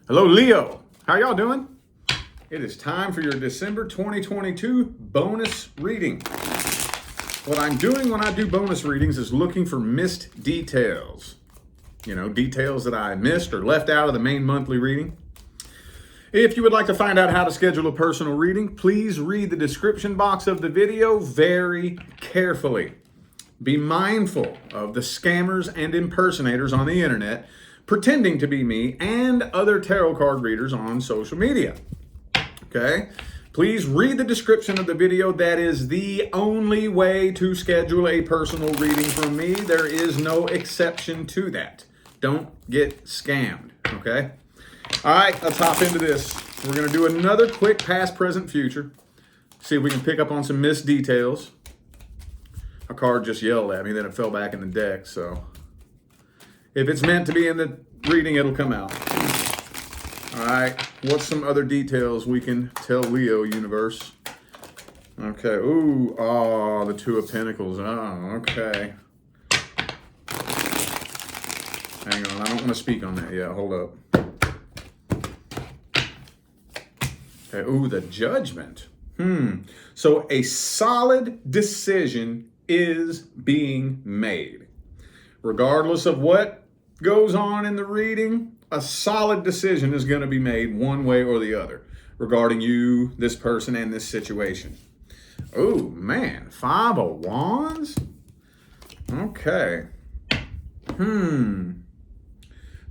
Hello, Leo. How y'all doing? It is time for your December 2022 bonus reading. What I'm doing when I do bonus readings is looking for missed details. Details that I missed or left out of the main monthly reading. If you would like to find out how to schedule a personal reading, please read the description box of the video very carefully. Be mindful of the scammers and impersonators on the internet pretending to be me and other tarot card readers on social media. Okay? Please read the description of the video. That is the only way to schedule a personal reading from me. There is no exception to that. Don't get scammed. Okay? All right, let's hop into this. We're going to do another quick past, present, future. See if we can pick up on some missed details. A card just yelled at me, then it fell back in the deck, so if it's meant to be in the reading, it'll come out. All right, what's some other details we can tell Leo universe? Okay, the Two of Pentacles. Oh, okay. Hang on, I don't want to speak on that yet. Hold up. Okay, the Judgment. So a solid decision is being made. Regardless of what goes on in the reading, a solid decision is going to be made one way or the other regarding you, this person, and this situation. Oh, man. Five of Wands? Okay.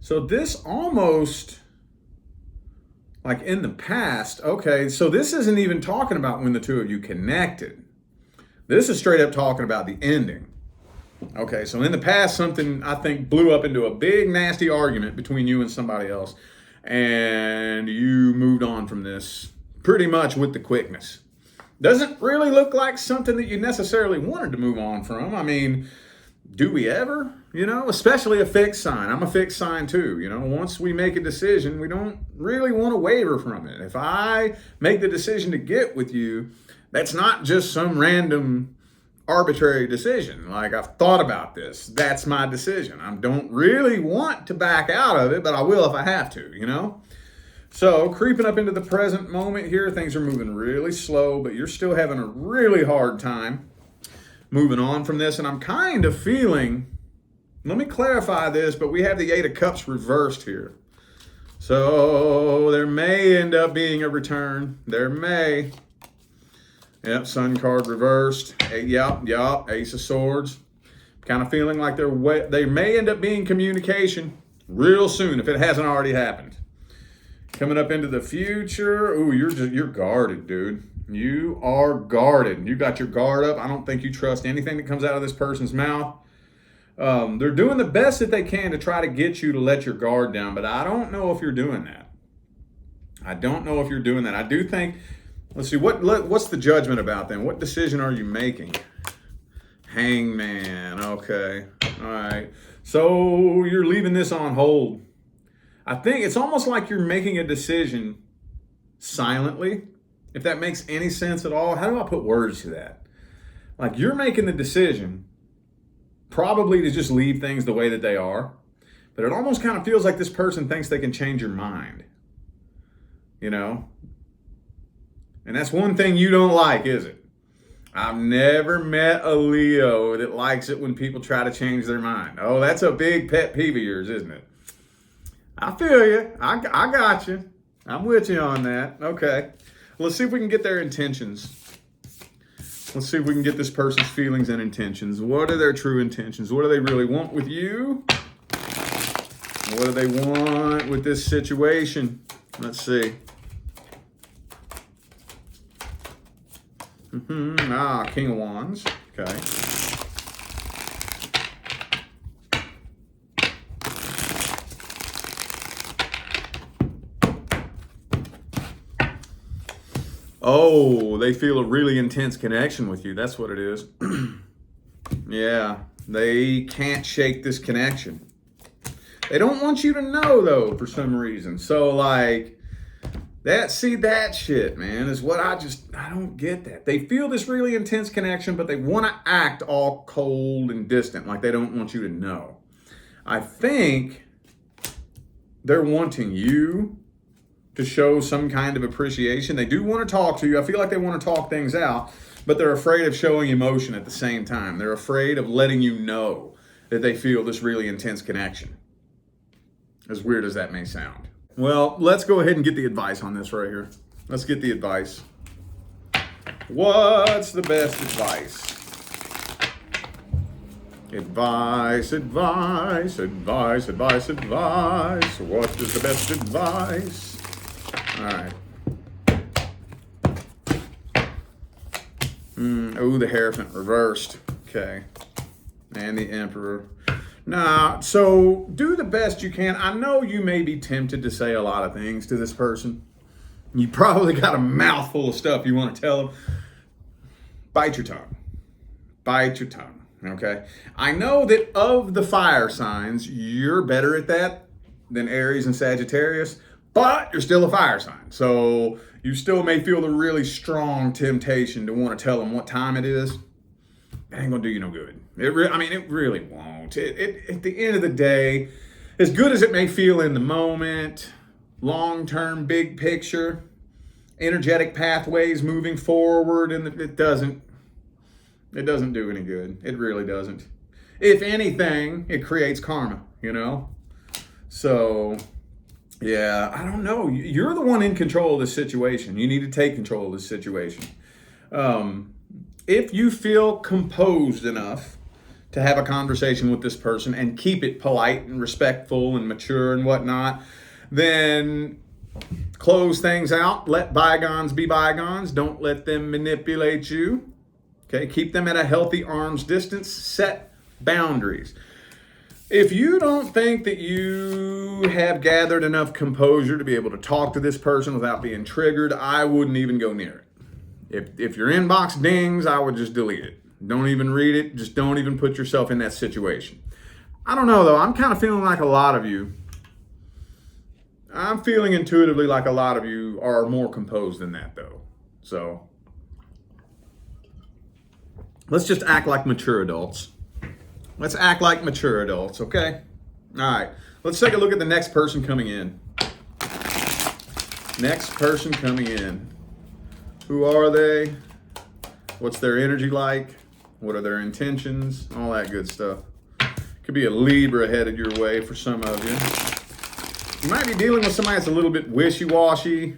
So this almost, like in the past, okay, so this isn't even talking about when the two of you connected. This is straight up talking about the ending. Okay, so in the past, something I think blew up into a big, nasty argument between you and somebody else, and you moved on from this pretty much with the quickness. Doesn't really look like something that you necessarily wanted to move on from. I mean, do we ever? Especially a fixed sign. I'm a fixed sign too. Once we make a decision, we don't really want to waver from it. If I make the decision to get with you, that's not just some random arbitrary decision. Like, I've thought about this. That's my decision. I don't really want to back out of it, but I will if I have to, So creeping up into the present moment here, things are moving really slow, but you're still having a really hard time moving on from this. And I'm kind of feeling, let me clarify this, but we have the Eight of Cups reversed here. So there may end up being a return. There may. Yep, Sun card reversed. Yep, Ace of Swords. Kind of feeling like they may end up being communication real soon if it hasn't already happened. Coming up into the future. You're guarded, dude. You are guarded. You got your guard up. I don't think you trust anything that comes out of this person's mouth. They're doing the best that they can to try to get you to let your guard down, but I don't know if you're doing that. I do think, let's see, what's the Judgment about then? What decision are you making? Hangman, okay. All right. So you're leaving this on hold. I think it's almost like you're making a decision silently, if that makes any sense at all. How do I put words to that? Like, you're making the decision probably to just leave things the way that they are, but it almost kind of feels like this person thinks they can change your mind. And that's one thing you don't like, is it? I've never met a Leo that likes it when people try to change their mind. Oh, that's a big pet peeve of yours, isn't it? I feel you. I got you. I'm with you on that. Okay. Let's see if we can get their intentions. Let's see if we can get this person's feelings and intentions. What are their true intentions? What do they really want with you? What do they want with this situation? Let's see. King of Wands. Okay. Oh, they feel a really intense connection with you. That's what it is. Yeah, they can't shake this connection. They don't want you to know, though, for some reason. So, like, that shit, man, is what I don't get that. They feel this really intense connection, but they want to act all cold and distant, like they don't want you to know. I think they're wanting you to show some kind of appreciation. They do want to talk to you. I feel like they want to talk things out, but they're afraid of showing emotion at the same time. They're afraid of letting you know that they feel this really intense connection. As weird as that may sound. Well, let's go ahead and get the advice on this right here. Let's get the advice. What's the best advice? Advice, advice, advice, advice, advice. What is the best advice? All right. Oh, the Hierophant reversed. Okay. And the Emperor. Nah, so do the best you can. I know you may be tempted to say a lot of things to this person. You probably got a mouthful of stuff you want to tell them. Bite your tongue. Bite your tongue. Okay, I know that of the fire signs, you're better at that than Aries and Sagittarius, but you're still a fire sign. So you still may feel the really strong temptation to want to tell them what time it is. It ain't gonna do you no good. It really won't. At the end of the day, as good as it may feel in the moment, long-term, big picture, energetic pathways moving forward, and it doesn't do any good. It really doesn't. If anything, it creates karma, you know? So, yeah, I don't know. You're the one in control of this situation. You need to take control of this situation. If you feel composed enough to have a conversation with this person and keep it polite and respectful and mature and whatnot, then close things out. Let bygones be bygones. Don't let them manipulate you. Okay, keep them at a healthy arm's distance. Set boundaries. If you don't think that you have gathered enough composure to be able to talk to this person without being triggered, I wouldn't even go near it. If your inbox dings, I would just delete it. Don't even read it. Just don't even put yourself in that situation. I don't know, though. I'm kind of feeling like a lot of you. I'm feeling intuitively like a lot of you are more composed than that, though. So let's just act like mature adults. Let's act like mature adults, okay? All right. Let's take a look at the next person coming in. Next person coming in. Who are they? What's their energy like? What are their intentions? All that good stuff. Could be a Libra headed your way for some of you. You might be dealing with somebody that's a little bit wishy-washy.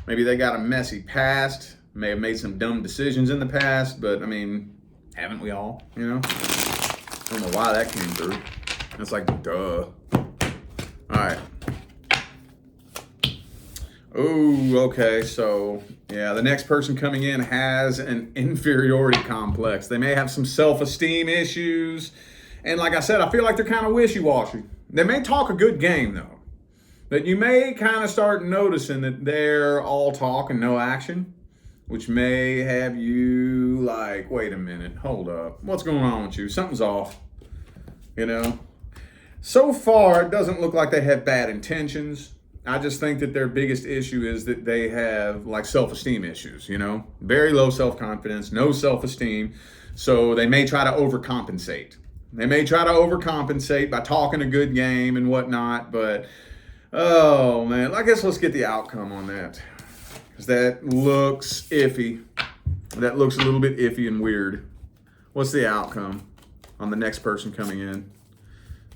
Maybe they got a messy past. May have made some dumb decisions in the past, but I mean, haven't we all, you know? I don't know why that came through. It's like, duh. All right. Oh, okay. So, yeah, the next person coming in has an inferiority complex. They may have some self-esteem issues. And like I said, I feel like they're kind of wishy-washy. They may talk a good game, though. But you may kind of start noticing that they're all talk and no action, which may have you like, wait a minute, hold up. What's going on with you? Something's off, you know? So far, it doesn't look like they have bad intentions. I just think that their biggest issue is that they have like self-esteem issues, you know? Very low self-confidence, no self-esteem. So they may try to overcompensate. They may try to overcompensate by talking a good game and whatnot, but oh man, I guess let's get the outcome on that. Because that looks iffy. That looks a little bit iffy and weird. What's the outcome on the next person coming in?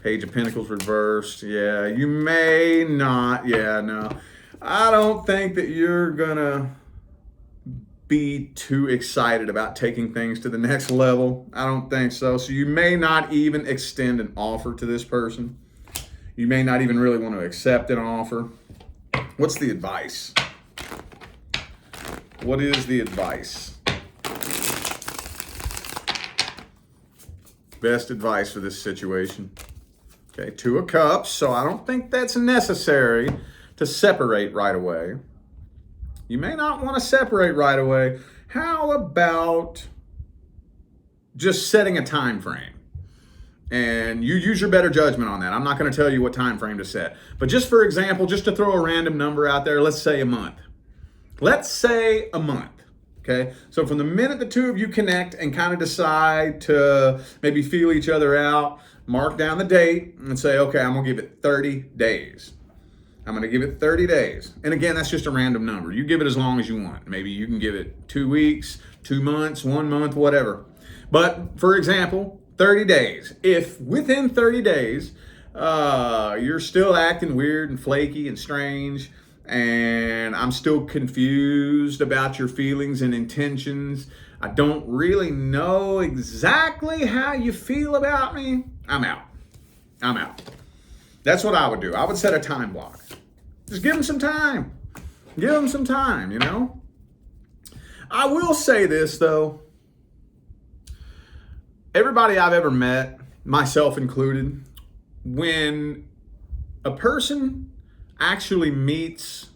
Page of Pentacles reversed. Yeah, you may not. Yeah, no. I don't think that you're going to be too excited about taking things to the next level. I don't think so. So you may not even extend an offer to this person. You may not even really want to accept an offer. What's the advice? What is the advice? Best advice for this situation. Okay, Two of Cups. So I don't think that's necessary to separate right away. You may not want to separate right away. How about just setting a time frame? And you use your better judgment on that. I'm not going to tell you what time frame to set. But just for example, just to throw a random number out there, let's say a month. Let's say a month. Okay, so from the minute the two of you connect and kind of decide to maybe feel each other out, mark down the date and say, okay, I'm going to give it 30 days. I'm going to give it 30 days. And again, that's just a random number. You give it as long as you want. Maybe you can give it 2 weeks, 2 months, 1 month, whatever. But for example, 30 days. If within 30 days, you're still acting weird and flaky and strange, and I'm still confused about your feelings and intentions, I don't really know exactly how you feel about me, I'm out. I'm out. That's what I would do. I would set a time block. Just give them some time. Give them some time, you know? I will say this, though. Everybody I've ever met, myself included, when a person actually meets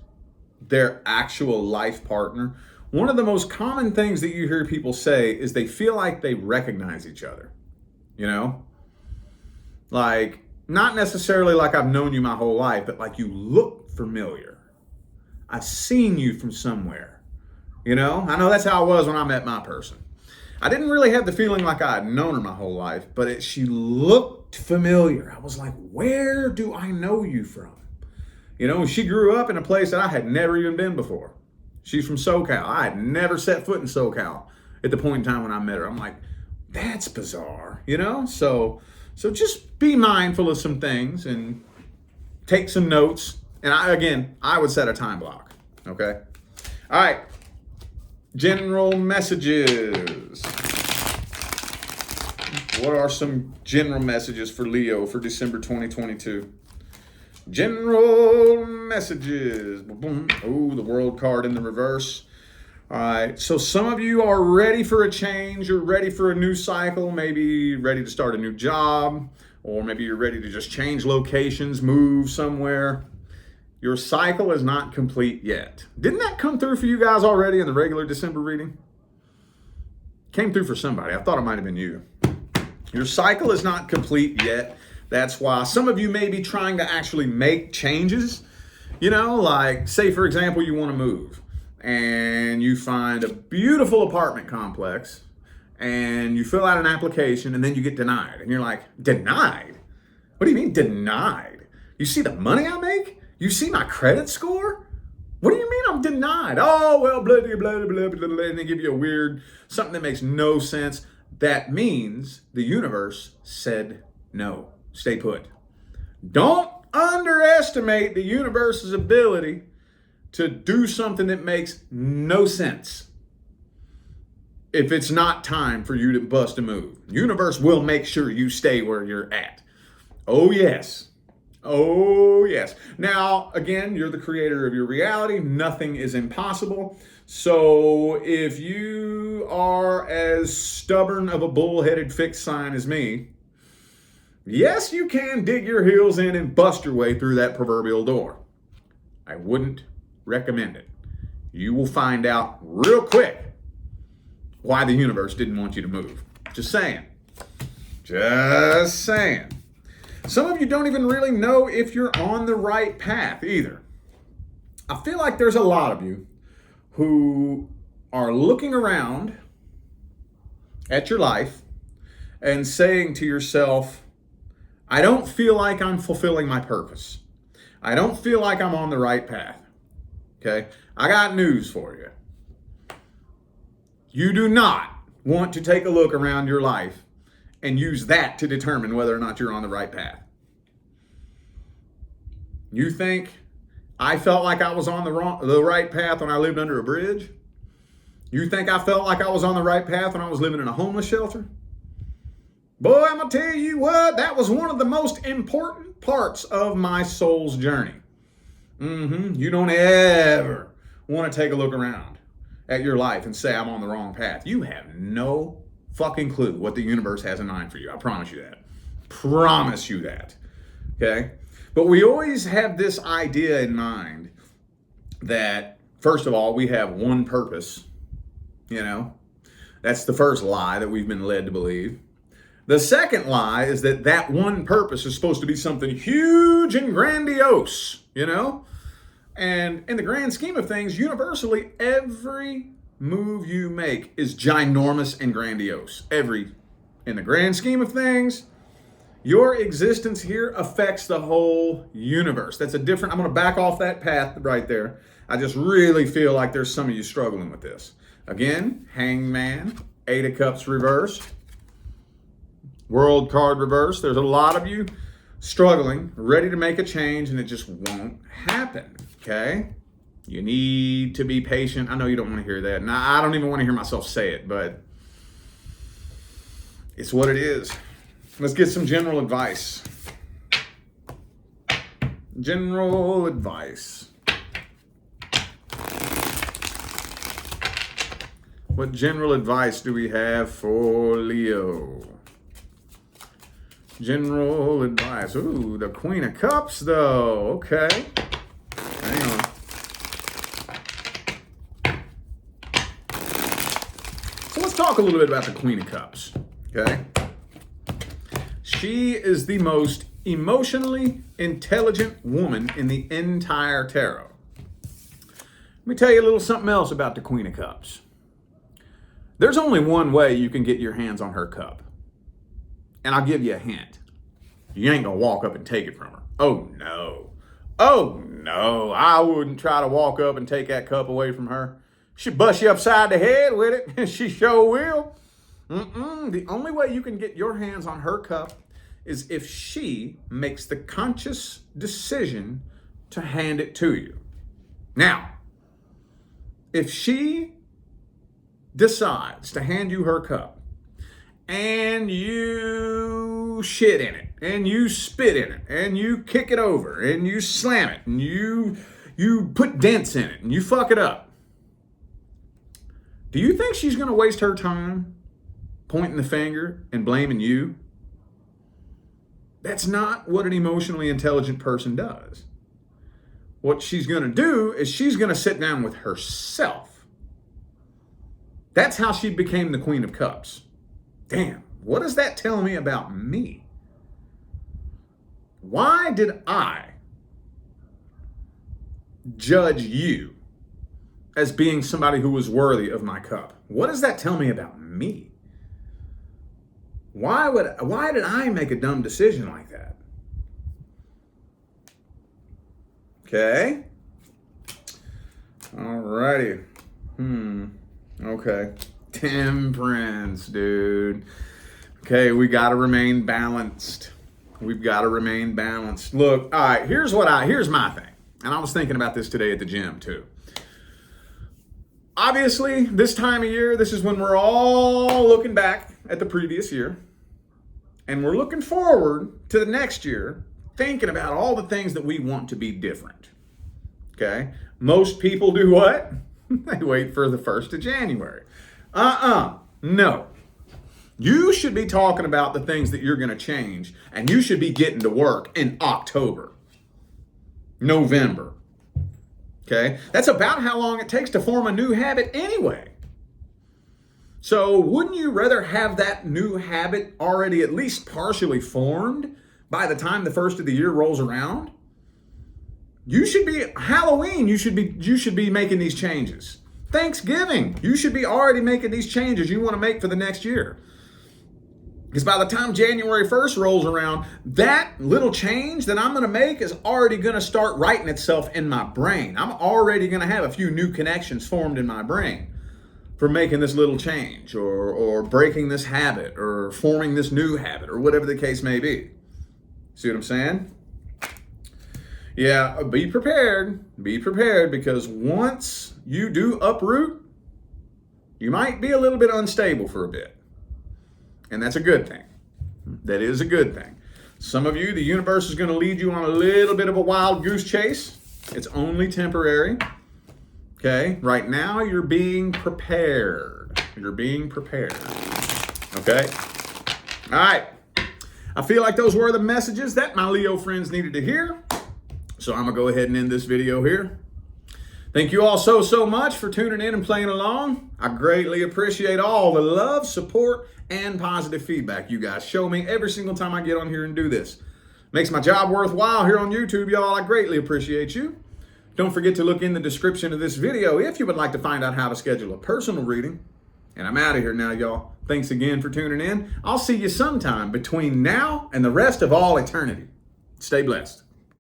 their actual life partner, one of the most common things that you hear people say is they feel like they recognize each other, you know? Like, not necessarily like I've known you my whole life, but like you look familiar. I've seen you from somewhere, you know? I know that's how I was when I met my person. I didn't really have the feeling like I had known her my whole life, but she looked familiar. I was like, where do I know you from? You know, she grew up in a place that I had never even been before. She's from SoCal. I had never set foot in SoCal at the point in time when I met her. I'm like, that's bizarre, you know? So just be mindful of some things and take some notes. And I would set a time block, okay? All right, general messages. What are some general messages for Leo for December 2022? General messages. Oh, the world card in the reverse. All right, so some of you are ready for a change. You're ready for a new cycle, maybe ready to start a new job, or maybe you're ready to just change locations, move somewhere. Your cycle is not complete yet. Didn't that come through for you guys already in the regular December reading? Came through for somebody. I thought it might have been you. Your cycle is not complete yet. That's why some of you may be trying to actually make changes. You know, like say, for example, you want to move and you find a beautiful apartment complex and you fill out an application and then you get denied. And you're like, denied? What do you mean denied? You see the money I make? You see my credit score? What do you mean I'm denied? Oh, well, blah, blah, blah, blah, blah, blah, and they give you a weird, something that makes no sense. That means the universe said no. Stay put. Don't underestimate the universe's ability to do something that makes no sense. If it's not time for you to bust a move, universe will make sure you stay where you're at. Oh, yes. Oh, yes. Now, again, you're the creator of your reality. Nothing is impossible. So if you are as stubborn of a bullheaded fixed sign as me, yes, you can dig your heels in and bust your way through that proverbial door. I wouldn't recommend it. You will find out real quick why the universe didn't want you to move. Just saying. Just saying. Some of you don't even really know if you're on the right path either. I feel like there's a lot of you who are looking around at your life and saying to yourself, I don't feel like I'm fulfilling my purpose. I don't feel like I'm on the right path. Okay? I got news for you. You do not want to take a look around your life and use that to determine whether or not you're on the right path. You think I felt like I was on the right path when I lived under a bridge? You think I felt like I was on the right path when I was living in a homeless shelter? Boy, I'm going to tell you what, that was one of the most important parts of my soul's journey. You don't ever want to take a look around at your life and say, I'm on the wrong path. You have no fucking clue what the universe has in mind for you. I promise you that. Promise you that. Okay? But we always have this idea in mind that, first of all, we have one purpose. You know? That's the first lie that we've been led to believe. The second lie is that that one purpose is supposed to be something huge and grandiose, you know? And in the grand scheme of things, universally, every move you make is ginormous and grandiose. In the grand scheme of things, Your existence here affects the whole universe. That's a different, I'm going to back off that path right there. I just really feel like there's some of you struggling with this. Again, Hangman, Eight of Cups reversed, World card reversed. There's a lot of you struggling, ready to make a change, and it just won't happen, okay? You need to be patient. I know you don't want to hear that, and I don't even want to hear myself say it, but it's what it is. Let's get some general advice. General advice. What general advice do we have for Leo? General advice. Ooh, the Queen of Cups, though. Okay. Hang on. So let's talk a little bit about the Queen of Cups. Okay. She is the most emotionally intelligent woman in the entire tarot. Let me tell you a little something else about the Queen of Cups. There's only one way you can get your hands on her cup. And I'll give you a hint. You ain't gonna walk up and take it from her. Oh no. Oh no. I wouldn't try to walk up and take that cup away from her. She'd bust you upside the head with it. She sure will. The only way you can get your hands on her cup is if she makes the conscious decision to hand it to you. Now, if she decides to hand you her cup and you shit in it and you spit in it and you kick it over and you slam it and you put dents in it and you fuck it up, do you think she's going to waste her time pointing the finger and blaming you? That's not what an emotionally intelligent person does. What she's going to do is she's going to sit down with herself. That's how she became the Queen of Cups. Damn, what does that tell me about me? Why did I judge you as being somebody who was worthy of my cup? What does that tell me about me? Why did I make a dumb decision like that? Okay. Alrighty. Okay. Temperance, dude. Okay, we got to remain balanced. We've got to remain balanced. Look, all right, here's my thing. And I was thinking about this today at the gym too. Obviously, this time of year, this is when we're all looking back at the previous year. And we're looking forward to the next year, thinking about all the things that we want to be different. Okay? Most people do what? They wait for the 1st of January. No. You should be talking about the things that you're going to change, and you should be getting to work in October, November. Okay? That's about how long it takes to form a new habit anyway. So wouldn't you rather have that new habit already at least partially formed by the time the 1st of the year rolls around? You should be, Halloween, you should be making these changes. Thanksgiving, you should be already making these changes you want to make for the next year. Because by the time January 1st rolls around, that little change that I'm going to make is already going to start writing itself in my brain. I'm already going to have a few new connections formed in my brain for making this little change or breaking this habit or forming this new habit or whatever the case may be. See what I'm saying? Yeah, be prepared. Be prepared, because once you do uproot, you might be a little bit unstable for a bit. And that's a good thing. That is a good thing. Some of you, the universe is going to lead you on a little bit of a wild goose chase. It's only temporary. Okay? Right now, you're being prepared. You're being prepared. Okay? All right. I feel like those were the messages that my Leo friends needed to hear. So I'm going to go ahead and end this video here. Thank you all so much for tuning in and playing along. I greatly appreciate all the love, support, and positive feedback you guys show me every single time I get on here and do this. Makes my job worthwhile here on YouTube, y'all. I greatly appreciate you. Don't forget to look in the description of this video if you would like to find out how to schedule a personal reading. And I'm out of here now, y'all. Thanks again for tuning in. I'll see you sometime between now and the rest of all eternity. Stay blessed.